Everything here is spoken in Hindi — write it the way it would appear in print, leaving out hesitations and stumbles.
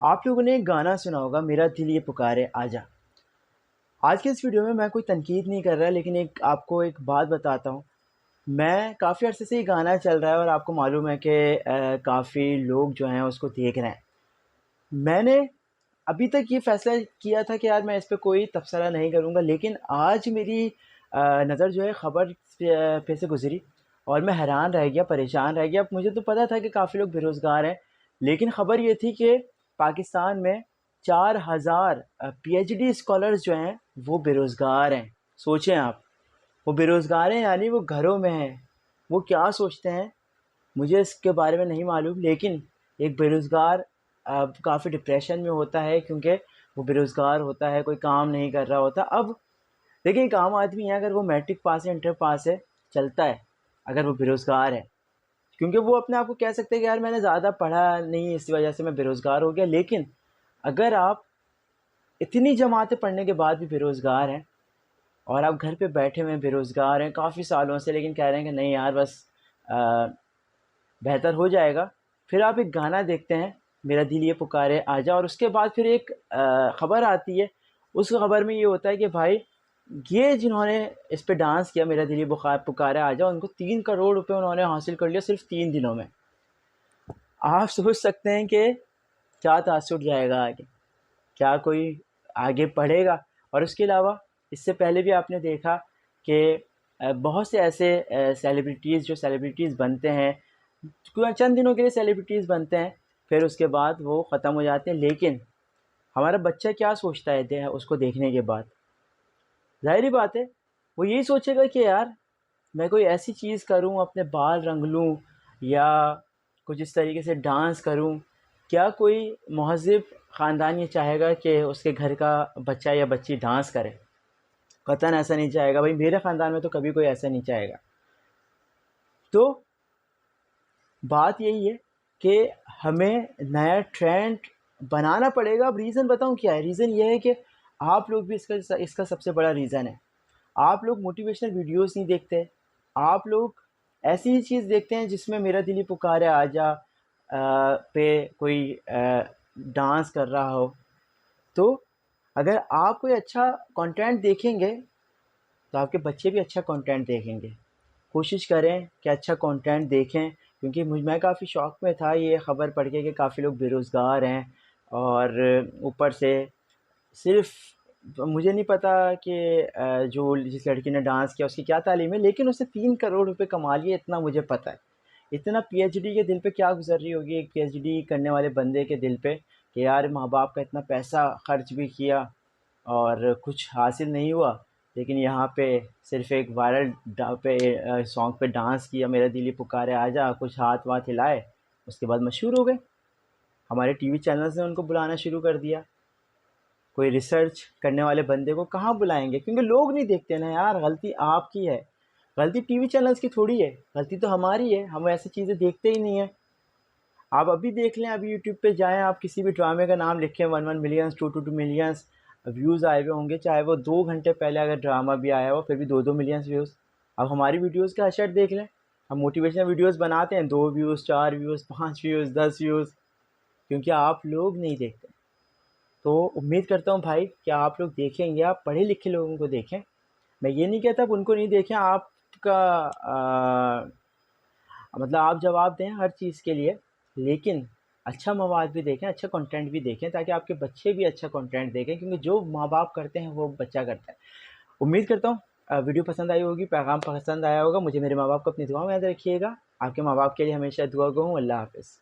आप लोगों ने एक गाना सुना होगा, मेरा दिल ये पुकारे आजा। आज के इस वीडियो में मैं कोई तनकीद नहीं कर रहा, लेकिन आपको एक बात बताता हूँ। मैं काफ़ी अरसे से ये गाना चल रहा है और आपको मालूम है कि काफ़ी लोग जो हैं उसको देख रहे हैं। मैंने अभी तक ये फ़ैसला किया था कि यार मैं इस पे कोई तबसरा नहीं करूँगा, लेकिन आज मेरी नज़र जो है ख़बर पे से गुज़री और मैं हैरान रह गया, परेशान रह गया। अब मुझे तो पता था कि काफ़ी लोग बेरोज़गार हैं, लेकिन ख़बर ये थी कि पाकिस्तान में 4000 पीएचडी स्कॉलर्स जो हैं वो बेरोज़गार हैं। सोचें आप, वो बेरोज़गार हैं यानी वो घरों में हैं। वो क्या सोचते हैं मुझे इसके बारे में नहीं मालूम, लेकिन एक बेरोज़गार काफ़ी डिप्रेशन में होता है क्योंकि वो बेरोज़गार होता है, कोई काम नहीं कर रहा होता। अब देखिए, एक आम आदमी है, अगर वो मैट्रिक पास है, इंटर पास है, चलता है। अगर वो बेरोज़गार है, क्योंकि वो अपने आप को कह सकते हैं कि यार मैंने ज़्यादा पढ़ा नहीं, इस वजह से मैं बेरोज़गार हो गया। लेकिन अगर आप इतनी जमातें पढ़ने के बाद भी बेरोज़गार हैं और आप घर पे बैठे हुए हैं, बेरोज़गार हैं काफ़ी सालों से, लेकिन कह रहे हैं कि नहीं यार बस अ, बेहतर हो जाएगा। फिर आप एक गाना देखते हैं, मेरा दिल ये पुकारे आजा, और उसके बाद फिर एक ख़बर आती है। उस ख़बर में ये होता है कि भाई ये जिन्होंने इस पे डांस किया, मेरा दिल ये पुकारे आजा, उनको 3 करोड़ रुपए उन्होंने हासिल कर लिया सिर्फ़ 3 दिनों में। आप सोच सकते हैं कि क्या तासुर जाएगा आगे, क्या कोई आगे पढ़ेगा? और उसके अलावा इससे पहले भी आपने देखा कि बहुत से ऐसे सेलिब्रिटीज़ जो सेलिब्रिटीज़ बनते हैं, चंद दिनों के लिए सेलिब्रिटीज़ बनते हैं, फिर उसके बाद वो ख़त्म हो जाते हैं। लेकिन हमारा बच्चा क्या सोचता है उसको देखने के बाद? ज़ाहिर-सी बात है, वो यही सोचेगा कि यार मैं कोई ऐसी चीज़ करूँ, अपने बाल रंग लूँ या कुछ इस तरीके से डांस करूँ। क्या कोई महज़िब ख़ानदान ये चाहेगा कि उसके घर का बच्चा या बच्ची डांस करे? कतई ऐसा नहीं चाहेगा। भाई मेरे ख़ानदान में तो कभी कोई ऐसा नहीं चाहेगा। तो बात यही है कि हमें नया ट्रेंड बनाना पड़ेगा। अब रीज़न बताऊँ क्या है? रीज़न ये है कि आप लोग भी इसका सबसे बड़ा रीज़न है। आप लोग मोटिवेशनल वीडियोज़ नहीं देखते। आप लोग ऐसी ही चीज़ देखते हैं जिसमें मेरा दिल ही पुकारे आजा पे कोई डांस कर रहा हो। तो अगर आप कोई अच्छा कंटेंट देखेंगे, तो आपके बच्चे भी अच्छा कंटेंट देखेंगे। कोशिश करें कि अच्छा कंटेंट देखें, क्योंकि मैं काफ़ी शॉक में था ये ख़बर पढ़ के कि काफ़ी लोग बेरोज़गार हैं और ऊपर से सिर्फ़ मुझे नहीं पता कि जो जिस लड़की ने डांस किया उसकी क्या तालीम है, लेकिन उसने 3 करोड़ रुपए कमा लिए, इतना मुझे पता है। इतना पीएचडी के दिल पे क्या गुज़र रही होगी एक पीएचडी करने वाले बंदे के दिल पे कि यार माँ-बाप का इतना पैसा खर्च भी किया और कुछ हासिल नहीं हुआ, लेकिन यहाँ पे सिर्फ़ एक वायरल सॉन्ग पे डांस किया, मेरा दिल ही पुकारे आजा, कुछ हाथ-वाथ हिलाए, उसके बाद मशहूर हो गए। हमारे टीवी चैनल्स ने उनको बुलाना शुरू कर दिया। कोई रिसर्च करने वाले बंदे को कहाँ बुलाएँगे? क्योंकि लोग नहीं देखते ना यार, गलती आपकी है। गलती टीवी चैनल्स की थोड़ी है, गलती तो हमारी है, हम ऐसी चीज़ें देखते ही नहीं हैं। आप अभी देख लें, अभी यूट्यूब पे जाएँ, आप किसी भी ड्रामे का नाम लिखें, 1-1 मिलियंस, 2-2 मिलियंस व्यूज़ आए हुए होंगे, चाहे वो 2 घंटे पहले अगर ड्रामा भी आया हो, फिर भी 2-2 मिलियंस व्यूज़। अब हमारी वीडियोज़ का असर देख लें, हम मोटिवेशनल वीडियोज़ बनाते हैं, 2 व्यूज़, 4 व्यूज़, 5 व्यूज़, 10 व्यूज़, क्योंकि आप लोग नहीं देखते। तो उम्मीद करता हूँ भाई कि आप लोग देखेंगे, आप पढ़े-लिखे लोगों को देखें। मैं ये नहीं कहता आप उनको नहीं देखें, आपका मतलब आप जवाब दें हर चीज़ के लिए, लेकिन अच्छा मवाद भी देखें, अच्छा कंटेंट भी देखें, ताकि आपके बच्चे भी अच्छा कंटेंट देखें, क्योंकि जो माँ-बाप करते हैं वो बच्चा करता है। उम्मीद करता हूँ वीडियो पसंद आई होगी, पैगाम पसंद आया होगा। मुझे मेरे माँ-बाप को अपनी दुआ में याद रखिएगा। आपके माँ-बाप के लिए हमेशा दुआ गो हूँ। अल्लाह हाफ़िज़।